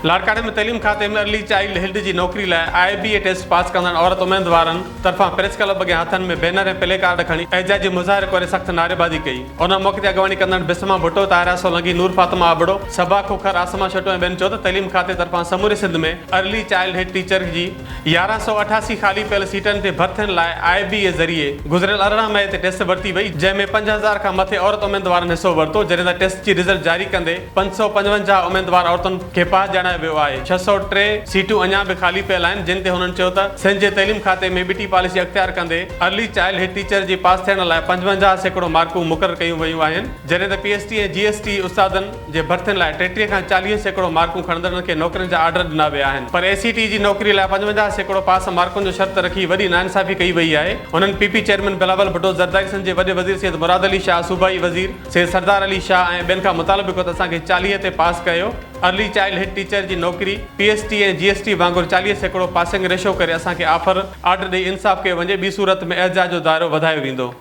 लाड़काने में तइलीम खाते में अर्ली चाइल्ड हिल्ड जी नौकरी लाइ IBA टेस्ट पास कंदड़ औरत उम्मीदवारनि तरफ़ां प्रेस क्लब अॻियां हथनि में बैनर ऐं प्ले कार्ड खणी एजाजी मुज़ाहिरो करे सख़्त नारेबाज़ी कई। उन मौक़े ते अॻवानी कंदड़ बिस्मा भुट्टो, ताहिरा सोलंकी, नूर फातिमा आबड़ो, सबा खोखर, आसमा छटो ऐं ॿियनि चयो त तइलीम खाते तरफ़ां समूरे सिंध में अर्ली चाइल्ड हेड टीचर जी 1188 ख़ाली पियल सीटनि ते भर्तियुनि लाइ IBA ज़रिए गुज़िरियल 18 मई ते टेस्ट वरिती वई, जंहिंमें 5000 खां मथे औरत उम्मीदवारनि हिसो वरितो, जॾहिं त टेस्ट जी रिज़ल्ट जारी कंदे 555 उम्मीदवार औरतुनि खे पास ॼाणायो वियो आहे। 603 सीटूं अञा बि ख़ाली पियल आहिनि, जिन ते हुननि चयो त सिंध जे तइलीम खाते में ॿिटी पॉलिसी अख़्तियार कंदे अर्ली चाइल्ड हेड टीचर जी पास थियण लाइ 55% मार्कूं मुक़ररु कयूं वयूं आहिनि, जॾहिं त PhD ऐं GST उस्तादनि जे भर्तियुनि लाइ 33 खां 40% मार्कूं खणंदड़नि खे नौकरियुनि जा ऑर्डर ॾिना विया आहिनि। पर ACT जी नौकरी लाइ 55% पास मार्कुनि जो शर्त रखी वॾी नाइंसाफ़ी कई वई आहे। हुननि PP चेयरमैन बिलावल भुट्टो, ज़रदारी सिंध जे वॾे वज़ीर सैयद मुराद अली शाह, सूबाई वज़ीर सैयद सरदार अली शाह ऐं ॿियनि खां मुतालबो कयो त असांखे 40 ते पास कयो। अर्ली चाइल्ड हेड टीचर जी नौकरी PhD ऐं GST वांगुरु 40% पासिंग रेशो करे असांखे ऑफर ऑर्डर ॾेई इंसाफ़ कयो वञे, ॿी सूरत में एजाज जो दायरो वधायो वेंदो।